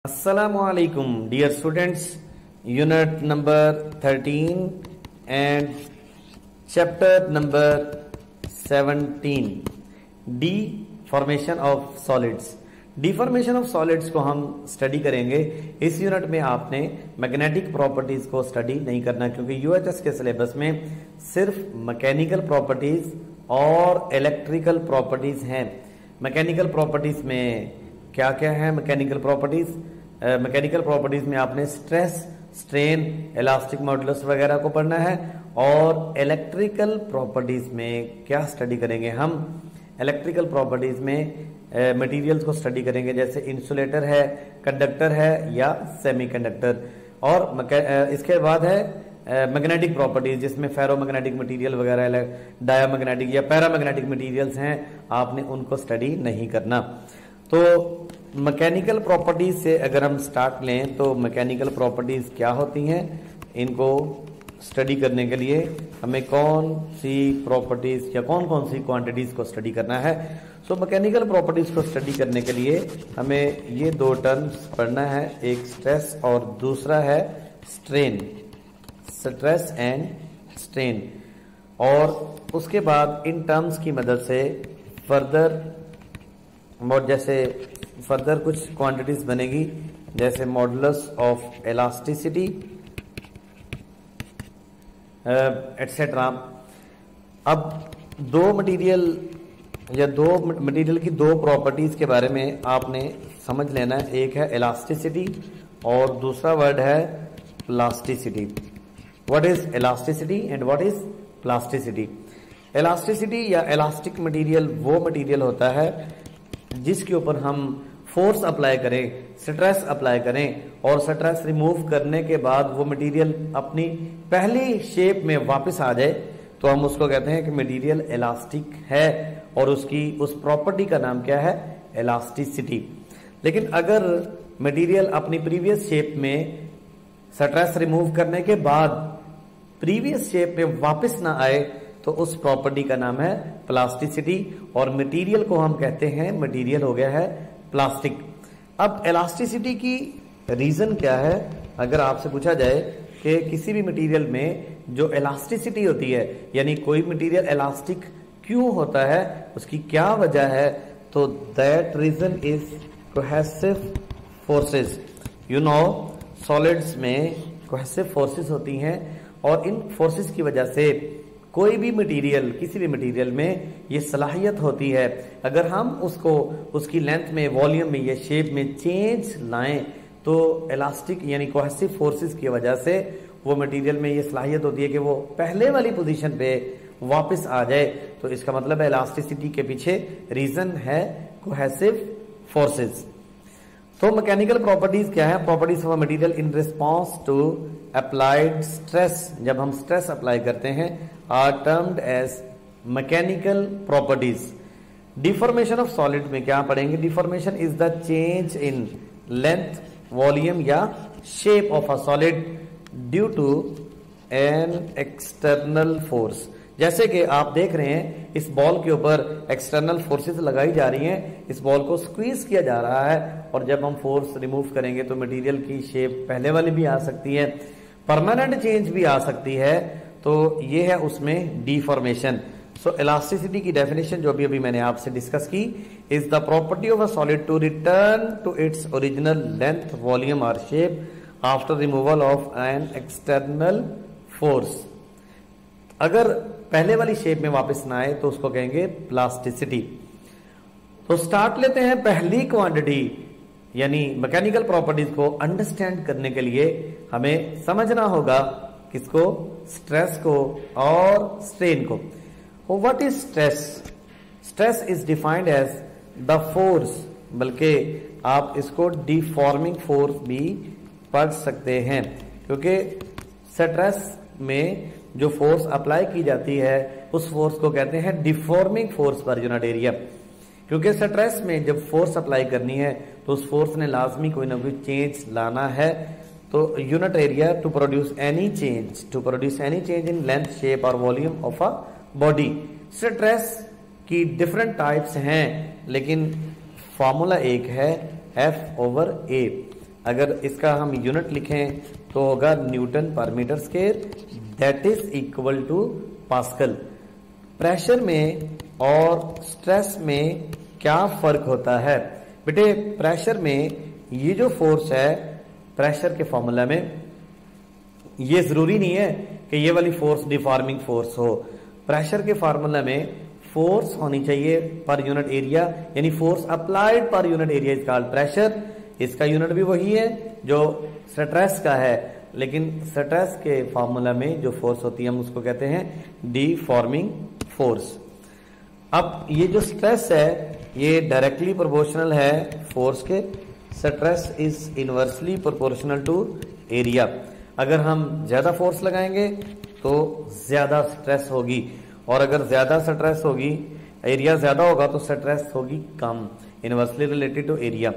Assalamualaikum, dear students. Unit number 13 and chapter number 17. Deformation of solids. Deformation of solids को हम study करेंगे। इस unit में आपने मैग्नेटिक प्रॉपर्टीज को स्टडी नहीं करना, क्योंकि यूएचएस के सिलेबस में सिर्फ मैकेनिकल प्रॉपर्टीज और इलेक्ट्रिकल प्रॉपर्टीज हैं। मैकेनिकल प्रॉपर्टीज में क्या क्या है? मैकेनिकल प्रॉपर्टीज में आपने स्ट्रेस, स्ट्रेन, इलास्टिक मॉडुलस वगैरह को पढ़ना है। और इलेक्ट्रिकल प्रॉपर्टीज में क्या स्टडी करेंगे हम? इलेक्ट्रिकल प्रॉपर्टीज में मटेरियल्स को स्टडी करेंगे, जैसे इंसुलेटर है, कंडक्टर है या सेमीकंडक्टर। और इसके बाद है मैग्नेटिक प्रॉपर्टीज, जिसमें फेरोमैग्नेटिक मटेरियल वगैरह, डायामैग्नेटिक या पैरामैग्नेटिक मटेरियल्स हैं, आपने उनको स्टडी नहीं करना। तो मैकेनिकल प्रॉपर्टीज से अगर हम स्टार्ट लें तो मैकेनिकल प्रॉपर्टीज क्या होती हैं, इनको स्टडी करने के लिए हमें कौन सी प्रॉपर्टीज या कौन कौन सी क्वांटिटीज को स्टडी करना है। सो मैकेनिकल प्रॉपर्टीज को स्टडी करने के लिए हमें ये दो टर्म्स पढ़ना है, एक स्ट्रेस और दूसरा है स्ट्रेन, स्ट्रेस एंड स्ट्रेन। और उसके बाद इन टर्म्स की मदद से फर्दर कुछ क्वांटिटीज बनेगी, जैसे मॉडुलस ऑफ इलास्टिसिटी एटसेट्रा। अब दो मटेरियल की दो प्रॉपर्टीज के बारे में आपने समझ लेना है। एक है इलास्टिसिटी और दूसरा वर्ड है plasticity. What is elasticity and what is plasticity? Elasticity या इलास्टिक मटेरियल वो मटेरियल होता है जिसके ऊपर हम फोर्स अप्लाई करें, स्ट्रेस अप्लाई करें, और स्ट्रेस रिमूव करने के बाद वो मटेरियल अपनी पहली शेप में वापस आ जाए, तो हम उसको कहते हैं कि मटेरियल इलास्टिक है, और उसकी उस प्रॉपर्टी का नाम क्या है? इलास्टिसिटी। लेकिन अगर मटेरियल अपनी प्रीवियस शेप में स्ट्रेस रिमूव करने के बाद प्रीवियस शेप में वापस ना आए, तो उस प्रॉपर्टी का नाम है प्लास्टिसिटी, और मटेरियल को हम कहते हैं, मटेरियल हो गया है प्लास्टिक। अब इलास्टिसिटी की रीजन क्या है? अगर आपसे पूछा जाए कि किसी भी मटेरियल में जो इलास्टिसिटी होती है, यानी कोई मटेरियल इलास्टिक क्यों होता है, उसकी क्या वजह है, तो that reason is cohesive forces. You know, solids में कोहेसिव फोर्सेस होती हैं, और इन फोर्सेस की वजह से कोई भी मटेरियल, किसी भी मटेरियल में ये सलाहियत होती है, अगर हम उसको उसकी लेंथ में, वॉल्यूम में या शेप में चेंज लाएं, तो इलास्टिक यानी कोहेसिव फोर्सेस की वजह से वो मटेरियल में ये सलाहियत होती है कि वो पहले वाली पोजीशन पे वापस आ जाए। तो इसका मतलब है इलास्टिसिटी के पीछे रीजन है कोहेसिव फोर्सेस। तो मैकेनिकल प्रॉपर्टीज क्या है? Properties of a material in response to applied stress. जब हम स्ट्रेस अप्लाई करते हैं, are termed as mechanical properties. Deformation of solid में क्या पढ़ेंगे? Deformation is the change in length, volume या shape of a solid due to an external force. जैसे कि आप देख रहे हैं, इस बॉल के ऊपर एक्सटर्नल फोर्सेस लगाई जा रही हैं, इस बॉल को स्क्वीज किया जा रहा है, और जब हम फोर्स रिमूव करेंगे तो मटेरियल की शेप पहले वाली भी आ सकती है, परमानेंट चेंज भी आ सकती है। तो ये है उसमें डिफॉर्मेशन। सो इलास्टिसिटी की डेफिनेशन जो अभी मैंने आपसे डिस्कस की, is the property of a solid to return to its original length, volume और shape after removal of an external force. अगर पहले वाली शेप में वापस ना आए तो उसको कहेंगे प्लास्टिसिटी। तो स्टार्ट लेते हैं पहली क्वांटिटी, यानी मैकेनिकल प्रॉपर्टीज को अंडरस्टैंड करने के लिए हमें समझना होगा किसको? स्ट्रेस को और स्ट्रेन को। What is stress? Stress is defined as the force, बल्कि आप इसको डिफॉर्मिंग फोर्स भी पढ़ सकते हैं, क्योंकि स्ट्रेस में जो फोर्स अप्लाई की जाती है उस फोर्स को कहते हैं deforming force per unit area. क्योंकि स्ट्रेस में जब फोर्स अप्लाई करनी है तो उस फोर्स ने लाजमी कोई ना कोई चेंज लाना है। तो unit area to produce any change in length, shape और volume of a body. Stress की डिफरेंट टाइप्स हैं, लेकिन फॉर्मूला एक है F/A। अगर इसका हम यूनिट लिखें तो होगा न्यूटन पर meter square, that is equal to pascal. Pressure में और स्ट्रेस में क्या फर्क होता है बेटे? प्रेशर में ये जो फोर्स है प्रेशर के फॉर्मूला में, ये जरूरी नहीं है कि ये वाली फोर्स डिफॉर्मिंग फोर्स हो। प्रेशर के फार्मूला में फोर्स होनी चाहिए पर यूनिट एरिया, यानी force applied per unit area is called pressure. इसका यूनिट भी वही है जो स्ट्रेस का है, लेकिन स्ट्रेस के फार्मूला में जो फोर्स होती है हम उसको कहते हैं डिफॉर्मिंग फोर्स। अब ये जो स्ट्रेस है ये डायरेक्टली प्रोपोर्शनल है फोर्स के। Stress is inversely proportional to area. अगर हम ज्यादा फोर्स लगाएंगे तो ज्यादा स्ट्रेस होगी, और अगर ज्यादा स्ट्रेस होगी, एरिया ज्यादा होगा तो स्ट्रेस होगी कम, इनवर्सली रिलेटेड टू एरिया।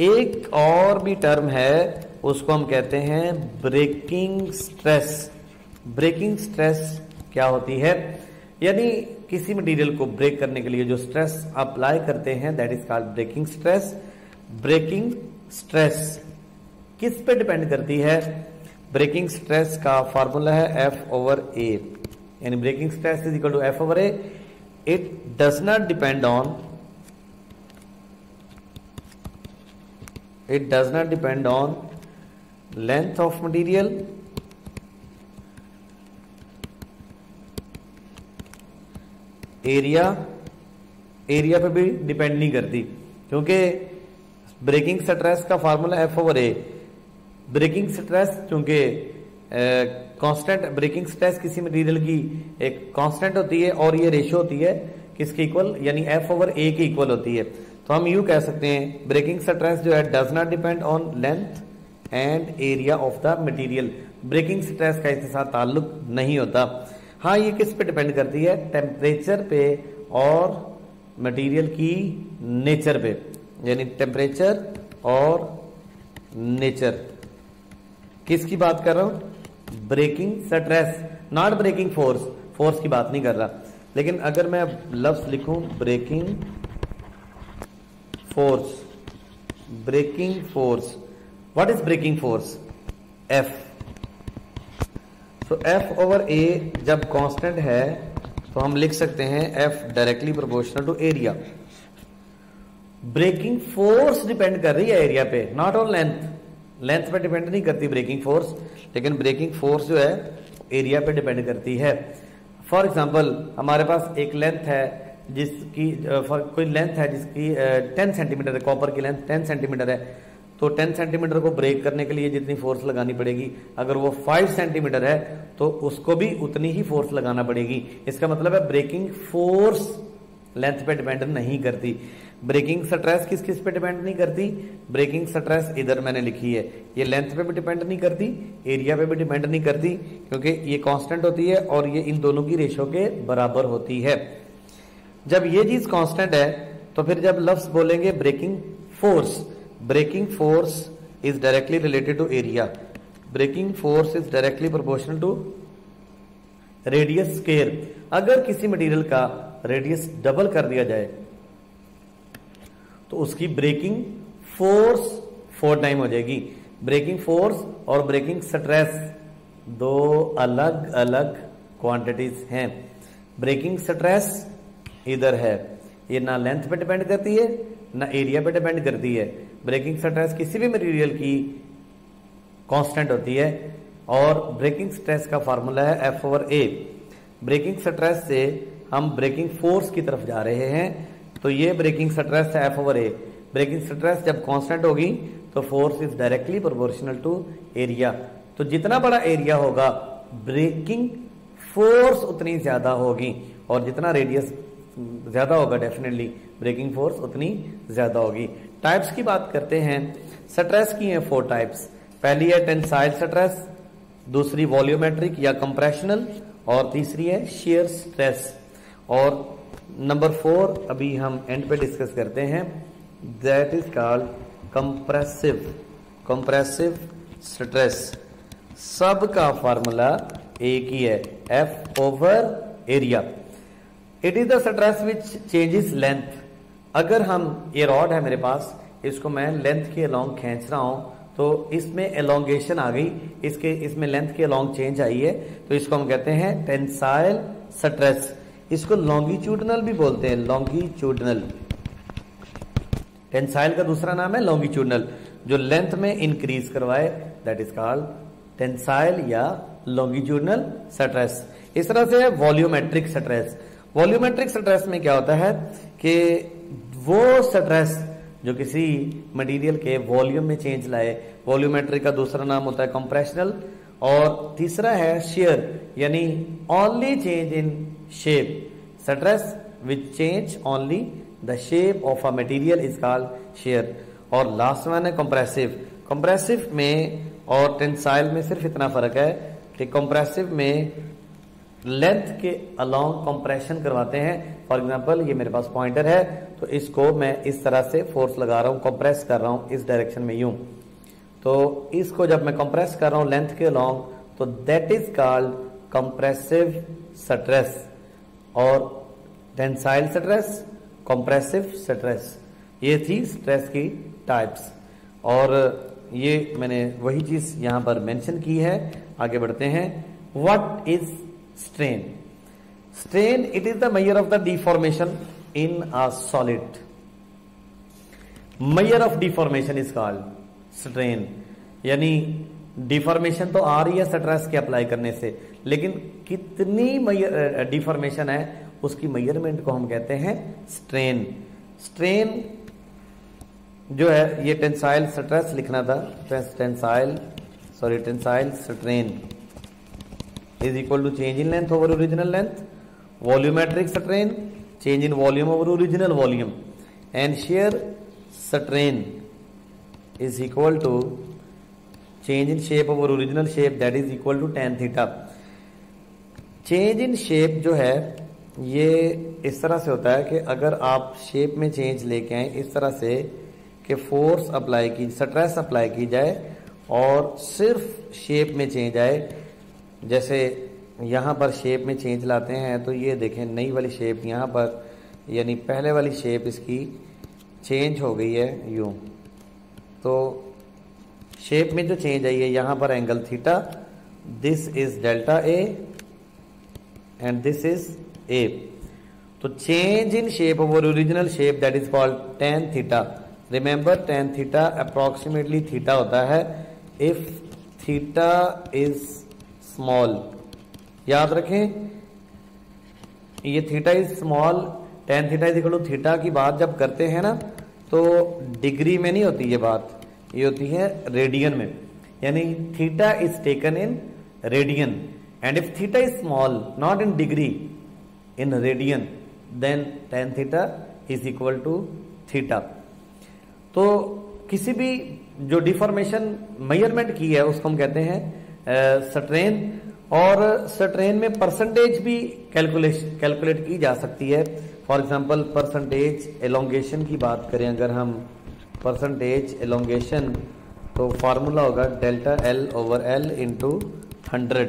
एक और भी टर्म है उसको हम कहते हैं ब्रेकिंग स्ट्रेस। ब्रेकिंग स्ट्रेस क्या होती है? यानी किसी मटेरियल को ब्रेक करने के लिए जो स्ट्रेस अप्लाई करते हैं that is called breaking stress. Breaking stress किस पे डिपेंड करती है? ब्रेकिंग स्ट्रेस का फॉर्मूला है F/A, यानी breaking stress is equal to F/A। It does not depend on length of material, area पे भी डिपेंड नहीं करती, क्योंकि ब्रेकिंग स्ट्रेस का फार्मूला F/A। ब्रेकिंग स्ट्रेस चूंकि कांस्टेंट, ब्रेकिंग स्ट्रेस किसी मटेरियल की एक कांस्टेंट होती है और ये रेशियो होती है किसके इक्वल, यानी F/A के इक्वल होती है। तो हम यूं कह सकते हैं ब्रेकिंग स्ट्रेस जो है does not depend on length and area of the material. Breaking stress का इसके साथ ताल्लुक नहीं होता। हाँ, ये किस पे डिपेंड करती है? टेम्परेचर पे और मटेरियल की नेचर पे, यानी टेम्परेचर और नेचर। किसकी बात कर रहा हूं? Breaking stress, not breaking force. Force की बात नहीं कर रहा। लेकिन अगर मैं लफ्ज लिखूं breaking force, breaking force, what is breaking force? F। तो F/A जब कांस्टेंट है तो हम लिख सकते हैं F directly proportional to area. Breaking force depend कर रही है एरिया पे, नॉट ऑन लेंथ। लेंथ पे डिपेंड नहीं करती ब्रेकिंग फोर्स, लेकिन ब्रेकिंग फोर्स जो है एरिया पे डिपेंड करती है। फॉर एग्जांपल हमारे पास एक लेंथ है जिसकी कोई लेंथ है जिसकी 10 सेंटीमीटर है, कॉपर की लेंथ 10 सेंटीमीटर है, तो 10 सेंटीमीटर को ब्रेक करने के लिए जितनी फोर्स लगानी पड़ेगी, अगर वो 5 सेंटीमीटर है तो उसको भी उतनी ही फोर्स लगाना पड़ेगी। इसका मतलब है ब्रेकिंग फोर्स लेंथ पे डिपेंड नहीं करती। ब्रेकिंग स्ट्रेस किस किस पे डिपेंड नहीं करती? ब्रेकिंग स्ट्रेस इधर मैंने लिखी है, ये लेंथ पे भी डिपेंड नहीं करती, एरिया पे भी डिपेंड नहीं करती, क्योंकि ये कांस्टेंट होती है और ये इन दोनों की रेशो के बराबर होती है। जब ये चीज कांस्टेंट है तो फिर जब लफ्ज बोलेंगे breaking force is directly related to area. Breaking force is directly proportional to radius square. अगर किसी मटेरियल का रेडियस डबल कर दिया जाए तो उसकी ब्रेकिंग फोर्स 4 टाइम हो जाएगी। ब्रेकिंग फोर्स और ब्रेकिंग स्ट्रेस दो अलग अलग क्वांटिटीज हैं। ब्रेकिंग स्ट्रेस इधर है, ये ना लेंथ पे डिपेंड करती है ना एरिया पे डिपेंड करती है। ब्रेकिंग स्ट्रेस किसी भी मटेरियल की कांस्टेंट होती है और ब्रेकिंग स्ट्रेस का फार्मूला है F/A। ब्रेकिंग स्ट्रेस से हम ब्रेकिंग फोर्स की तरफ जा रहे हैं, तो ये ब्रेकिंग स्ट्रेस है F/A। ब्रेकिंग स्ट्रेस जब कांस्टेंट होगी तो force is directly proportional to area. तो जितना बड़ा एरिया होगा ब्रेकिंग फोर्स उतनी ज्यादा होगी, और जितना रेडियस ज्यादा होगा डेफिनेटली ब्रेकिंग फोर्स उतनी ज्यादा होगी। टाइप्स की बात करते हैं। स्ट्रेस की है 4 टाइप्स। पहली है टेंसाइल स्ट्रेस, दूसरी वॉल्यूमेट्रिक या कंप्रेशनल, और तीसरी है शियर स्ट्रेस। और नंबर 4 अभी हम एंड पे डिस्कस करते हैं, that is called compressive stress. सबका फार्मूला एक ही है, F/area। It is the stress which changes length. अगर हम, ये रॉड है मेरे पास, इसको मैं लेंथ के अलोंग खींच रहा हूं तो इसमें एलोंगेशन आ गई, इसमें लेंथ की अलोंग चेंज आई है, तो इसको हम कहते हैं टेंसाइल स्ट्रेस। इसको लॉन्गिट्यूडनल भी बोलते हैं, लॉन्गिट्यूडनल। टेंसाइल का दूसरा नाम है लॉन्गिट्यूडनल, जो लेंथ में इंक्रीज करवाए, दैट इज कॉल्ड टेंसाइल या लॉन्गिट्यूडनल स्ट्रेस। इस तरह से वॉल्यूमेट्रिक स्ट्रेस। वॉल्यूमेट्रिक स्ट्रेस में क्या होता है कि वो स्ट्रेस जो किसी मटेरियल के वॉल्यूम में चेंज लाए, वॉल्यूमेट्रिक का दूसरा नाम होता है कंप्रेशनल, और तीसरा है शेयर, यानी only change in shape. Stress which change only the shape of a material is called share. और लास्ट वन है कंप्रेसिव। कंप्रेसिव में और टेंसाइल में सिर्फ इतना फर्क है कि कंप्रेसिव में लेंथ के अलोंग कंप्रेशन करवाते हैं। फॉर एग्जांपल ये मेरे पास पॉइंटर है, तो इसको मैं इस तरह से फोर्स लगा रहा हूं, कंप्रेस कर रहा हूं इस डायरेक्शन में यूं, तो इसको जब मैं कंप्रेस कर रहा हूं लेंथ के अलोंग, तो that is called compressive stress. और टेंसाइल स्ट्रेस, कंप्रेसिव स्ट्रेस, ये थी स्ट्रेस की टाइप्स। और ये मैंने वही चीज यहां पर मेंशन की है। आगे बढ़ते हैं। What is strain? Strain, it is the measure of the deformation in a solid. Measure of deformation is called strain. यानी डिफॉर्मेशन तो आ रही है स्ट्रेस के अप्लाई करने से, लेकिन कितनी डिफॉर्मेशन है उसकी मेजरमेंट को हम कहते हैं स्ट्रेन। स्ट्रेन जो है, ये टेंसाइल स्ट्रेस लिखना था, tensile strain is equal to change in length over original length, volumetric strain change in volume over original volume, and shear strain is equal to change in shape over original shape, that is equal to tan theta. Change in shape जो है ये इस तरह से होता है कि अगर आप शेप में चेंज लेके आए इस तरह से कि फोर्स अप्लाई की, स्ट्रेस अप्लाई की जाए और सिर्फ शेप में चेंज आए। जैसे यहां पर शेप में चेंज लाते हैं, तो ये देखें नई वाली शेप यहां पर, यानी पहले वाली शेप इसकी चेंज हो गई है यूं, तो शेप में जो चेंज आई है यहां पर angle theta, this is delta A and this is A. तो change in shape over original shape, that is called tan theta. Remember tan theta approximately theta होता है इफ थीटा इज स्मॉल। याद रखें, ये theta is small, tan theta is equal to theta की बात जब करते हैं ना, तो डिग्री में नहीं होती ये बात, ये होती है रेडियन में। यानी theta is taken in radian, and if theta is small not in degree, in radian, then tan theta is equal to theta. तो किसी भी जो डिफॉर्मेशन मेजरमेंट की है उसको हम कहते हैं स्ट्रेन। और स्ट्रेन में परसेंटेज भी कैलकुलेट की जा सकती है। फॉर एग्जांपल परसेंटेज एलोंगेशन की बात करें, अगर हम परसेंटेज एलोंगेशन, तो फार्मूला होगा delta L over L into 100।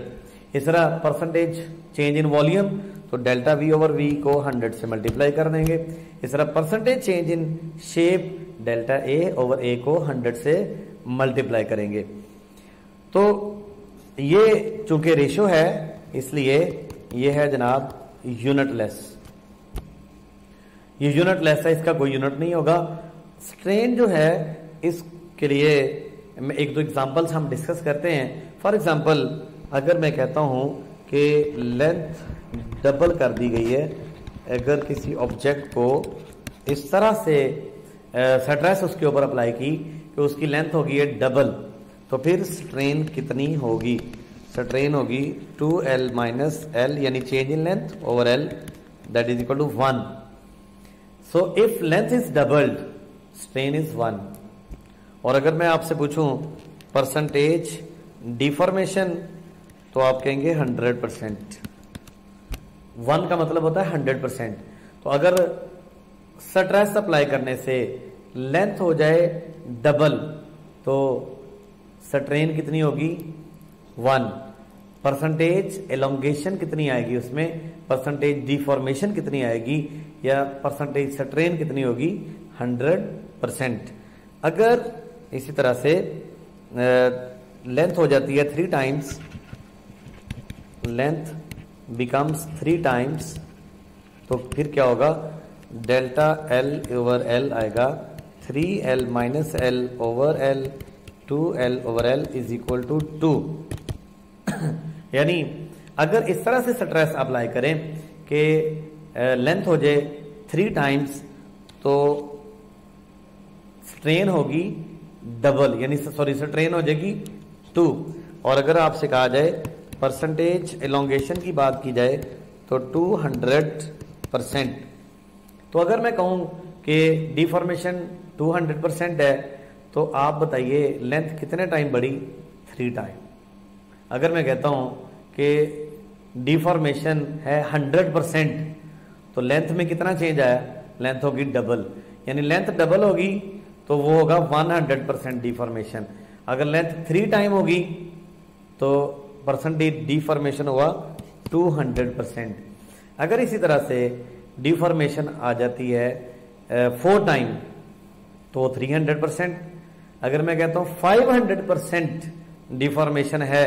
इस तरह परसेंटेज चेंज इन वॉल्यूम, तो डेल्टा वी ओवर वी को 100 से मल्टीप्लाई कर देंगे। इस तरह percentage change in shape, delta A over A को 100 से मल्टीप्लाई करेंगे। तो ये चूंकि रेशो है, इसलिए ये है जनाब यूनिटलेस। ये यूनिटलेस है, इसका कोई यूनिट नहीं होगा। स्ट्रेन जो है इसके लिए एक दो एग्जांपल्स हम डिस्कस करते हैं। फॉर एग्जांपल, अगर मैं कहता हूं कि लेंथ डबल कर दी गई है, अगर किसी ऑब्जेक्ट को इस तरह से स्ट्रेस उसके ऊपर अप्लाई की कि उसकी लेंथ होगी है डबल, तो फिर स्ट्रेन कितनी होगी? स्ट्रेन होगी 2l माइनस एल, यानी change in length over L, that is equal to 1। So if length is doubled, strain is 1। और अगर मैं आपसे पूछूं परसेंटेज डिफॉर्मेशन, तो आप कहेंगे 100%। 1 का मतलब होता है 100%। तो अगर स्ट्रेस अप्लाई करने से लेंथ हो जाए डबल, तो स्ट्रेन कितनी होगी? 1। परसेंटेज एलोंगेशन कितनी आएगी उसमें, परसेंटेज डिफॉर्मेशन कितनी आएगी, या परसेंटेज स्ट्रेन कितनी होगी? 100%। अगर इसी तरह से लेंथ हो जाती है 3 टाइम्स, लेंथ बिकम्स 3 टाइम्स, तो फिर क्या होगा, डेल्टा एल ओवर एल आएगा 3L minus L over L 2L over L is equal to 2। यानी अगर इस तरह से स्ट्रेस अप्लाई करें कि लेंथ हो जाए 3 टाइम्स, तो स्ट्रेन होगी डबल, यानी सॉरी स्ट्रेन हो जाएगी 2। और अगर आपसे कहा जाए परसेंटेज एलोंगेशन की बात की जाए तो 200%। तो अगर मैं कहूं कि डिफॉर्मेशन 200% है, तो आप बताइए लेंथ कितने टाइम बढ़ी, 3 टाइम। अगर मैं कहता हूं कि डिफॉर्मेशन है 100%, तो लेंथ में कितना चेंज आया, लेंथ होगी डबल, यानी लेंथ डबल होगी तो वो होगा 100% डिफॉर्मेशन। अगर लेंथ 3 टाइम होगी तो परसेंटेज डिफॉर्मेशन हुआ 200%। अगर इसी तरह से डिफॉर्मेशन आ जाती है 4 टाइम तो 300%। अगर मैं कहता हूं 500% डिफॉर्मेशन है,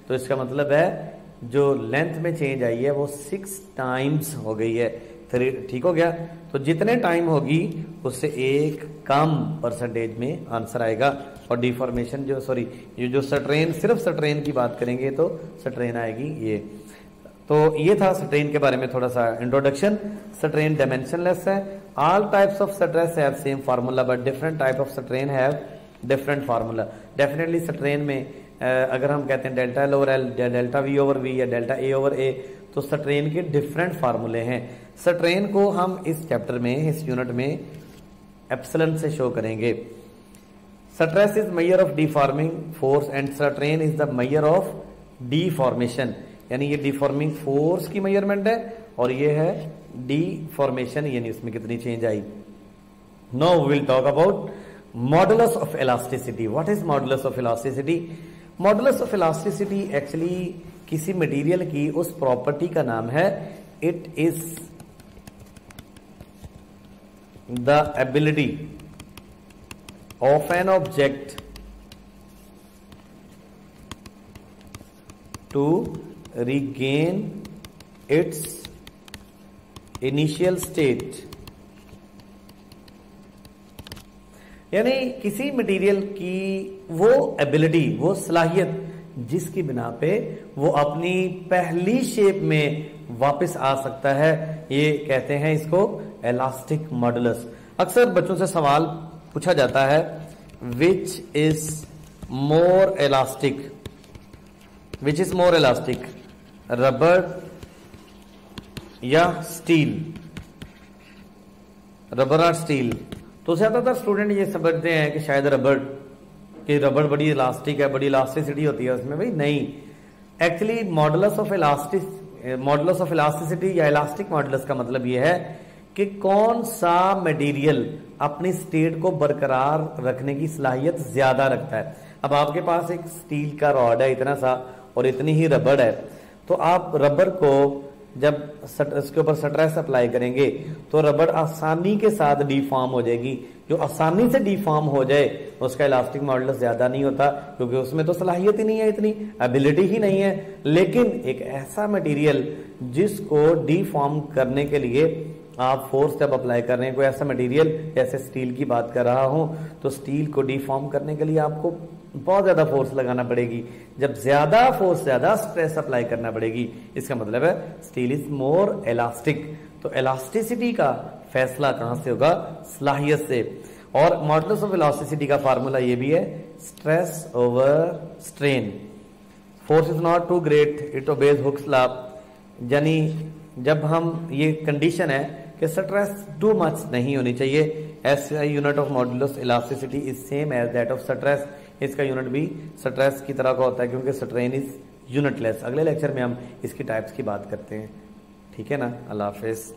तो इसका मतलब है जो लेंथ में चेंज आई है वो 6 टाइम्स हो गई है। ठीक हो गया। तो जितने टाइम होगी उससे एक कम परसेंटेज में आंसर आएगा। और डिफॉर्मेशन जो ये जो स्ट्रेन, सिर्फ स्ट्रेन की बात करेंगे तो स्ट्रेन आएगी ये। तो ये था स्ट्रेन के बारे में थोड़ा सा इंट्रोडक्शन। स्ट्रेन डायमेंशनलेस है। All types of stress have same formula but different type of strain have different formula. Definitely strain में अगर हम कहते हैं delta L over L, delta V over V या डेल्टा ए ओवर ए, तो strain के different फार्मूले हैं। स्ट्रेन को हम इस चैप्टर में, इस यूनिट में एप्सिलॉन से शो करेंगे। Stress is measure of deforming force and strain is the measure of deformation. यानी ये डिफॉर्मिंग फोर्स की मेजरमेंट है और ये है डिफॉर्मेशन, यानी उसमें कितनी चेंज आई। Now we will talk about modulus of elasticity. What is modulus of elasticity? Modulus of elasticity actually किसी मटेरियल की उस प्रॉपर्टी का नाम है। It is the ability of an object to regain its initial state। यानी किसी material की वो एबिलिटी, वो सलाहियत जिसकी बिना पे वो अपनी पहली शेप में वापस आ सकता है, ये कहते हैं इसको इलास्टिक मॉडुलस। अक्सर बच्चों से सवाल पूछा जाता है, which is more elastic, which is more elastic, rubber या स्टील, रबर और स्टील। तो ज्यादातर स्टूडेंट ये समझते हैं कि शायद रबर बड़ी इलास्टिक है, बड़ी इलास्टिसिटी होती है उसमें। भाई नहीं, एक्चुअली मॉडुलस ऑफ इलास्टिसिटी या इलास्टिक मॉडुलस का मतलब ये है कि कौन सा मटेरियल अपनी स्टेट को बरकरार रखने की सलाहियत ज्यादा रखता है। अब आपके पास एक स्टील का रॉड है इतना सा और इतनी ही रबड़ है, तो आप रबर को जब इसके ऊपर स्ट्रेस अप्लाई करेंगे तो रबड़ आसानी के साथ डिफॉर्म हो जाएगी। जो आसानी से डिफॉर्म हो जाए उसका इलास्टिक मॉडुलस ज्यादा नहीं होता, क्योंकि उसमें तो सलाहियत ही नहीं है, इतनी एबिलिटी ही नहीं है। लेकिन एक ऐसा मटेरियल जिसको डिफॉर्म करने के लिए आप फोर्स जब अप्लाई कर रहे हैं, कोई ऐसा मटेरियल, जैसे स्टील की बात कर रहा हूं, तो स्टील को डिफॉर्म करने के लिए आपको बहुत ज्यादा फोर्स लगाना पड़ेगी। जब ज्यादा फोर्स, ज्यादा स्ट्रेस अप्लाई करना पड़ेगी, इसका मतलब है स्टील इज मोर इलास्टिक। तो इलास्टिसिटी का फैसला कहां से होगा? सलाहियत से। और मॉडुलस ऑफ इलास्टिसिटी का फार्मूला ये भी है, stress over strain. Force is not too great, it obeys Hooke's law. यानी जब हम, ये कंडीशन है कि स्ट्रेस टू मच नहीं होनी चाहिए। SI unit of modulus elasticity is same as that of stress. इसका यूनिट भी स्ट्रेस की तरह का होता है, क्योंकि स्ट्रेन इज यूनिटलेस। अगले लेक्चर में हम इसकी टाइप्स की बात करते हैं। ठीक है ना? अल्लाह हाफिज।